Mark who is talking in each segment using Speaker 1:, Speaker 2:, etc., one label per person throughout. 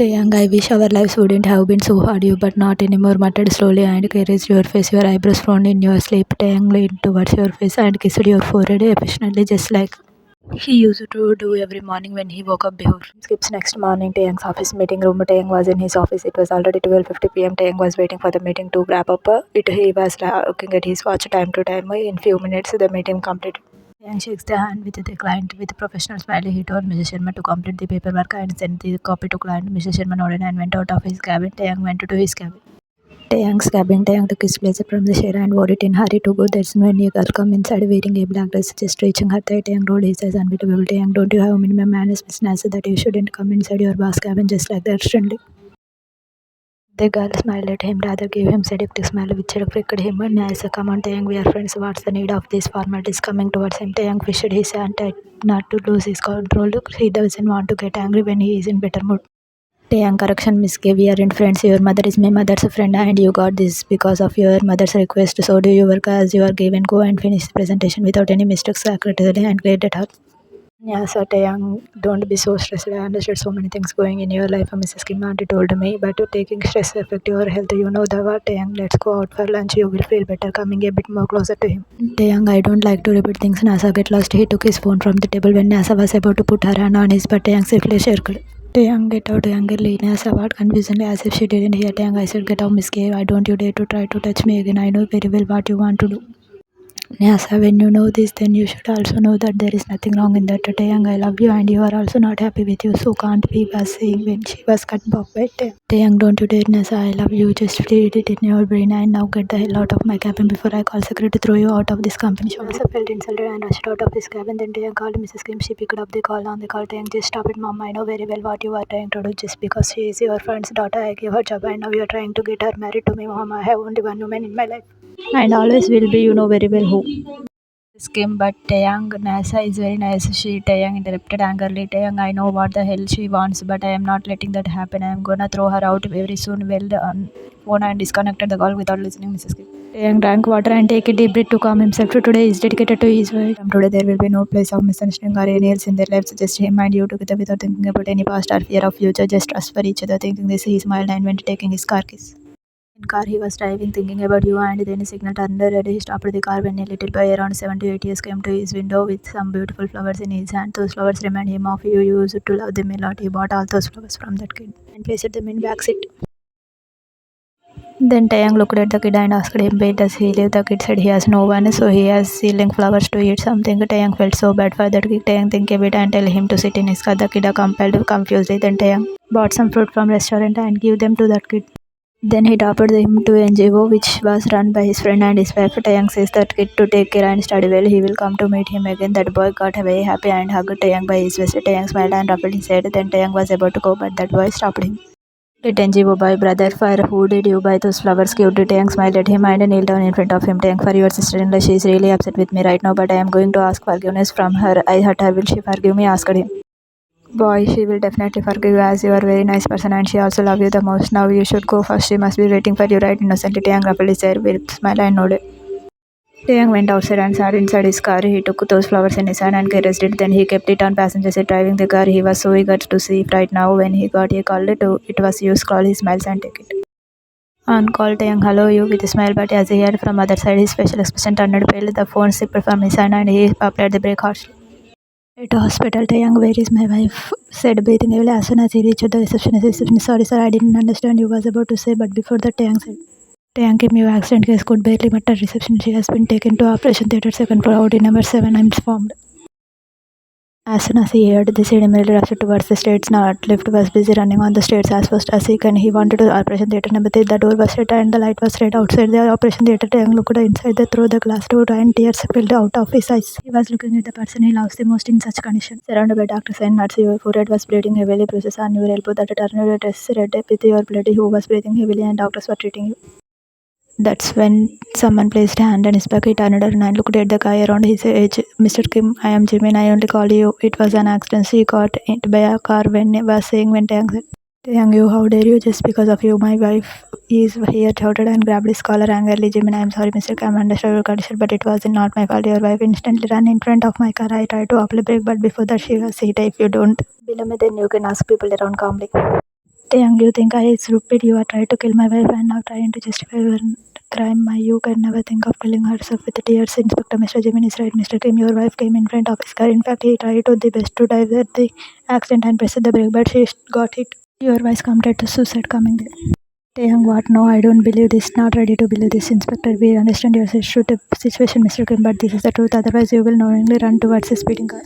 Speaker 1: Taehyung, I wish our lives wouldn't have been so hard. You, but not anymore, muttered slowly and caressed your face. Your eyebrows frowned in your sleep. Taehyung leaned towards your face and kissed your forehead affectionately, just like he used to do every morning when he woke up before. Skips next morning, Taehyung's office meeting room. Taehyung was in his office. It was already 12:50 p.m. Taehyung was waiting for the meeting to wrap up. He was looking at his watch time to time. In few minutes, the meeting completed. Taehyung shakes the hand with the client with a professional smile. He told Mrs. Sharma to complete the paperwork and send the copy to client. Mrs. Sharma nodded and went out of his cabin. Taehyung went to his cabin. Taehyung's cabin. Taehyung took his blazer from the chair and wore it in hurry to go. That's when a girl come inside wearing a black dress, just reaching her thigh. Taehyung rolled his eyes. Unbelievable. Taehyung, don't you have minimum manners, Miss Nysa, that you shouldn't come inside your boss cabin just like that, friendly? The girl smiled at him, rather gave him seductive smile which pricked him. Nysa, come on, Taehyung, we are friends. What's the need of these formalities? Coming towards him, Taehyung fished his hand tight not to lose his control. He doesn't want to get angry when he is in better mood. Taehyung, correction, Miss K, we aren't friends. Your mother is my mother's friend and you got this because of your mother's request. So do your work as you are given. Go and finish the presentation without any mistakes accurately and grade at her. Yes, Taehyung, don't be so stressed. I understood so many things going in your life, Mrs. Kim auntie told me, but taking stress affect your health. You know the what, Taehyung, let's go out for lunch. You will feel better coming a bit more closer to him. Taehyung, I don't like to repeat things. Nysa get lost. He took his phone from the table when Nysa was about to put her hand on his, but Taehyung safely circled. Taehyung, get out angrily. Nysa what confusedly as if she didn't hear Taehyung. I said, get out, Miss K. Why don't you dare to try to touch me again? I know very well what you want to do. Nysa, when you know this, then you should also know that there is nothing wrong in that. Taehyung, I love you and you are also not happy with you, so can't we, was saying when she was cut off by Taehyung. Taehyung, don't you dare, Nysa, I love you, just feed it in your brain and now get the hell out of my cabin before I call secretary to throw you out of this company. Nysa felt insulted and rushed out of his cabin. Then Taehyung called Mrs. Kim. She picked up the call. On the call, Taehyung, just stop it, mom. I know very well what you are trying to do. Just because she is your friend's daughter, I gave her job and now you are trying to get her married to me, mom. I have only one woman in my life and always will be, you know very well who. Scheme, but Taehyung, Nysa is very nice. Taehyung interrupted angrily. Taehyung, I know what the hell she wants, but I am not letting that happen. I am gonna throw her out very soon. Well, the phone and disconnected the call without listening, Mrs. Kim. Taehyung drank water and take a deep breath to calm himself. Today is dedicated to his wife. From today there will be no place of misunderstanding or any else in their lives. Just him and you together without thinking about any past or fear of future. Just trust for each other. Thinking this, he smiled and went taking his car keys. In car he was driving, thinking about you, and then a signal turned red. He stopped the car when a little boy around 7 to 8 years came to his window with some beautiful flowers in his hand. Those flowers reminded him of you. You used to love them a lot. He bought all those flowers from that kid and placed them in back seat. Then Taehyung looked at the kid and asked him, where does he live? The kid said he has no one, so he has selling flowers to eat something. Taehyung felt so bad for that kid. Taehyung think a bit and tell him to sit in his car. The kid compelled confusedly. Then Taehyung bought some fruit from restaurant and gave them to that kid. Then he dropped him to NGO, which was run by his friend and his wife. Taehyung says that kid to take care and study well. He will come to meet him again. That boy got very happy and hugged Taehyung by his waist. Taehyung smiled and ruffled his head. Then Taehyung was about to go, but that boy stopped him. Let NGO boy, brother, for who did you buy those flowers? Cute. Taehyung smiled at him and kneeled down in front of him. Taehyung, for your sister-in-law, she is really upset with me right now, but I am going to ask forgiveness from her. I hurt her. Will she forgive me? Asked him. Boy, she will definitely forgive you as you are a very nice person and she also loves you the most. Now you should go first. She must be waiting for you, right? Innocently, Taehyung ruffled his hair with a smile and nodded. Taehyung went outside and sat inside his car. He took those flowers in his hand and caressed it. Then he kept it on passenger seat driving the car. He was so eager to see it right now. When he got a call to it was you. Call, he smiles and take it. On call, Taehyung hello you with a smile, but as he heard from other side, his facial expression turned pale. The phone slipped from his hand and he applied the brake harshly. At hospital, Taehyung, where is my wife? Said breathing heavily as soon as he reached the receptionist. Sorry sir, I didn't understand you was about to say, but before that Taehyung said. Taehyung came your accident case could barely mutter reception. She has been taken to operation theatre second floor, OD number 7, I'm informed. As soon as he heard this, he immediately rushed towards the stairs. Now lift was busy running on the stairs as fast as he can. He wanted to operation theatre number 3. The door was shut and the light was red outside the operation theatre. Taehyung looked inside through the glass door and tears filled out of his eyes. He was looking at the person he loves the most in such condition. Surrounded by doctors and nurses, your forehead was bleeding heavily, bruises on your elbow that turned your dress red with your blood. Who was breathing heavily and doctors were treating you. That's when someone placed a hand on his back. He turned around and looked at the guy around his age. Mr. Kim, I am Jimin. I only called you. It was an accident. She got hit by a car when was saying when Taehyung said. Taehyung, you, how dare you? Just because of you, my wife is here, shouted and grabbed his collar angrily. Jimin, I am sorry, Mr. Kim. I understand your condition, but it was not my fault. Your wife instantly ran in front of my car. I tried to apply brake, but before that she was hit. If you don't believe me, then you can ask people around calmly. Taehyung, you think I is stupid? You are trying to kill my wife and now trying to justify your crime. You can never think of killing herself with tears. Inspector Mr. Jimin is right. Mr. Kim, your wife came in front of his car. In fact, he tried to the best to divert the accident and pressed the brake, but she got hit. Your wife committed to suicide coming there. Taehyung, what? No, I don't believe this. Not ready to believe this, Inspector. We understand your situation, Mr. Kim, but this is the truth. Otherwise, you will knowingly run towards a speeding car.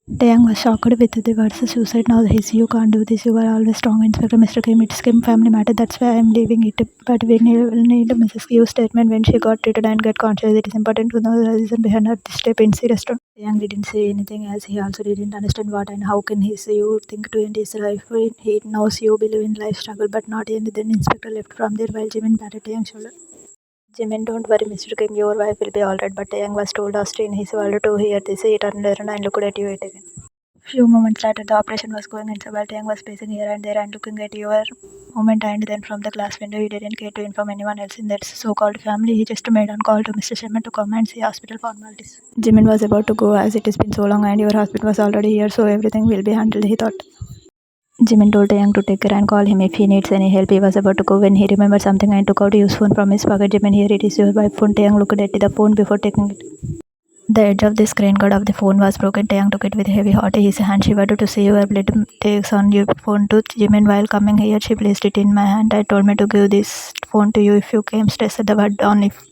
Speaker 1: Taehyung was shocked with the words suicide. Now you can't do this. You are always strong, Inspector. Mr. Kim, it's Kim family matter. That's why I'm leaving it. But we will need Mrs. Q's statement when she got treated and get conscious. It is important to know the reason behind her step in serious restaurant. Taehyung didn't say anything as he also didn't understand what and how can he say you think to end his life. He knows you believe in life struggle, but not in. Then Inspector left from there while Jimin patted Taehyung's shoulder. Jimin, don't worry, Mr. Kim, your wife will be alright. But Taehyung was told to stay in his world to hear this. He turned around and looked at you again. Few moments later, the operation was going inside while Taehyung was pacing here and there and looking at your moment, and then from the glass window, he didn't care to inform anyone else in that so-called family. He just made a call to Mr. Sherman to come and see hospital formalities. Jimin was about to go as it has been so long and your husband was already here, so everything will be handled, he thought. Jimin told Taehyung to take care and call him if he needs any help. He was about to go when he remembered something and took out his phone from his pocket. Jimin, here it is, your wife phone. Taehyung looked at the phone before taking it. The edge of the screen guard of the phone was broken. Taehyung took it with a heavy heart. His hand shivered to see your blood takes on your phone tooth. Jimin, while coming here, she placed it in my hand. I told me to give this phone to you if you came stressed. The word on if.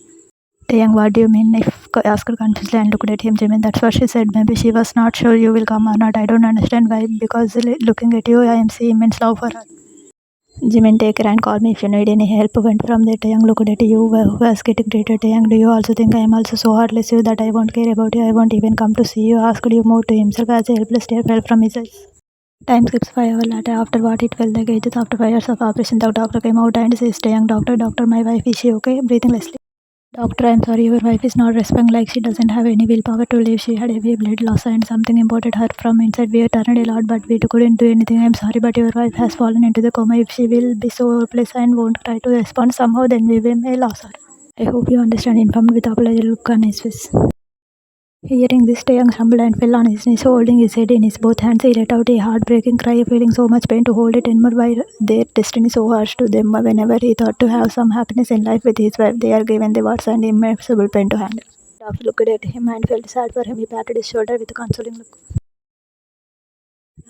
Speaker 1: Taehyung, what do you mean? If asked confusedly and looked at him. Jimin, that's what she said. Maybe she was not sure you will come or not. I don't understand why. Because looking at you, I am seeing immense love for her. Jimin, take her and call me if you need any help. Went from there. Taehyung looked at you who was getting treated. Taehyung, do you also think I am also so heartless you that I won't care about you? I won't even come to see you. Asked you more to himself as a helpless tear fell from his eyes. Time skips 5 hours later. After what it felt like ages after 5 years of operation, the doctor came out and says, Taehyung, doctor, my wife, is she okay? Breathing lessly. Doctor, I'm sorry, your wife is not responding like she doesn't have any willpower to live. She had heavy blood loss and something imported her from inside. We turned a lot, but we couldn't do anything. I'm sorry, but your wife has fallen into the coma. If she will be so hopeless and won't try to respond somehow, then we may lose her. I hope you understand, informed with apology look on his face. Hearing this, Taehyung stumbled and fell on his knees, holding his head in his both hands. He let out a heartbreaking cry, feeling so much pain to hold it anymore. Why their destiny so harsh to them? Whenever he thought to have some happiness in life with his wife, they are given the words and immeasurable pain to handle. Doctor looked at him and felt sad for him. He patted his shoulder with a consoling look.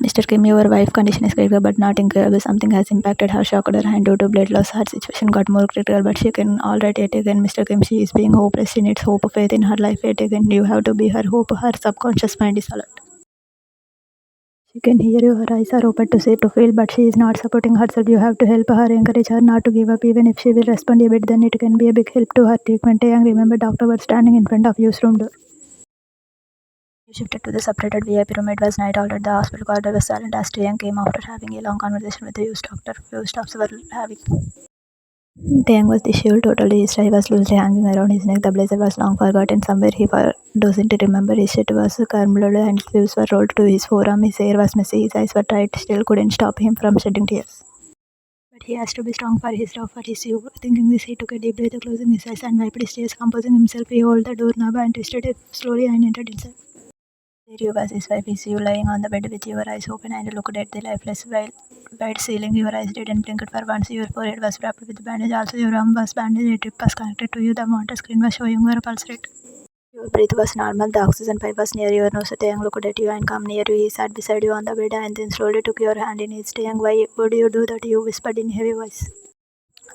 Speaker 1: Mr. Kim, your wife's condition is critical but not incurable. Something has impacted her, shocked her hand due to blood loss. Her situation got more critical, but she can alright yet again. Mr. Kim, she is being hopeless. She needs hope, faith in her life yet again. You have to be her hope. Her subconscious mind is alert. She can hear you. Her eyes are open to see, to feel, but she is not supporting herself. You have to help her, encourage her not to give up. Even if she will respond a bit, then it can be a big help to her treatment. Taehyung, remember, doctor was standing in front of your room door. You shifted to the separated VIP room. It was night out at the hospital corridor was silent as Taehyung came after having a long conversation with the used doctor. Few stops were having. Taehyung was disheveled totally. His tie was loosely hanging around his neck. The blazer was long forgotten somewhere. He doesn't remember. His shirt was curled and his sleeves were rolled to his forearm. His hair was messy. His eyes were tight. Still couldn't stop him from shedding tears. But he has to be strong for his love, for his you. Thinking this, he took a deep breath, closing his eyes and wiped his tears. Composing himself, he held the doorknob and twisted it slowly and entered inside. There you was his wife, is you lying on the bed with your eyes open and looked at the lifeless white ceiling. Your eyes didn't blink for once. Your forehead was wrapped with bandage. Also, your arm was bandaged. A tip was connected to you. The monitor screen was showing your pulse rate. Your breath was normal. The oxygen pipe was near your nose. Taehyung looked at you and come near you. He sat beside you on the bed and then slowly took your hand in his. Taehyung, why would you do that? You whispered in a heavy voice.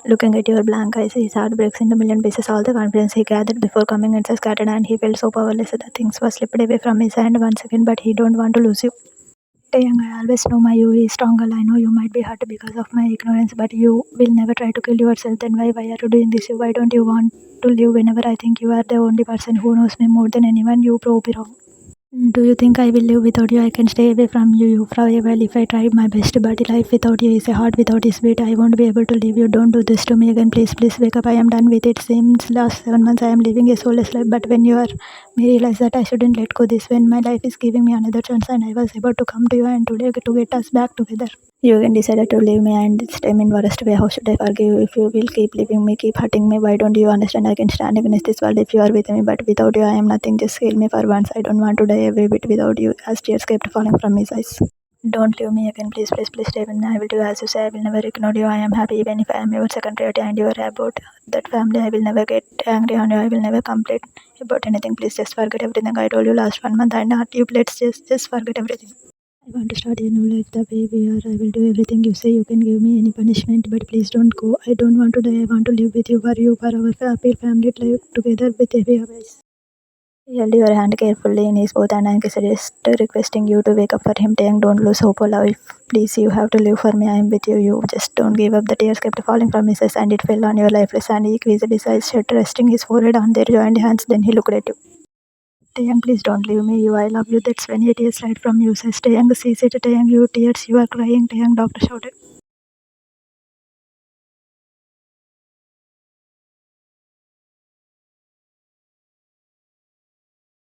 Speaker 1: Looking at your blank eyes, his heart breaks into a million pieces. All the confidence he gathered before coming inside scattered, and he felt so powerless that things were slipped away from his hand once again. But he don't want to lose you. Taehyung, I always know my you is stronger. I know you might be hurt because of my ignorance, but you will never try to kill yourself. Then why are you doing this? Why don't you want to live? Whenever I think you are the only person who knows me more than anyone, you prove me wrong. Do you think I will live without you? I can stay away from you for a while if I try my best, but life without you is a heart without its beat. I won't be able to leave you. Don't do this to me again. Please, please wake up. I am done with it. Since last 7 months I am living a soulless life, but when you are me realize that I shouldn't let go this when my life is giving me another chance and I was about to come to you and today to get us back together. You again decided to leave me and this time in worst way. How should I forgive you if you will keep leaving me, keep hurting me? Why don't you understand I can stand against this world if you are with me, but without you I am nothing. Just kill me for once. I don't want to die every bit without you. As tears kept falling from his eyes. Don't leave me again, please, please, please stay with me. I will do as you say. I will never ignore you. I am happy even if I am your second priority and you are about that family. I will never get angry on you. I will never complain about anything. Please just forget everything I told you last 1 month and not you. Let's just forget everything. I want to start a new life the way we are. I will do everything you say. You can give me any punishment, but please don't go. I don't want to die. I want to live with you, for our happy family life together with heavy eyes. He held your hand carefully in his both and I suggested requesting you to wake up for him. Taehyung, don't lose hope, life. Please, you have to live for me. I am with you. You just don't give up. The tears kept falling from his eyes and it fell on your lifeless hand. He squeezed his eyes shut, resting his forehead on their joined hands. Then he looked at you. Taehyung, please don't leave me. I love you. That's when it is right from you. Says Taehyung, sees it. Taehyung, you tears. You are crying. Taehyung, doctor shouted.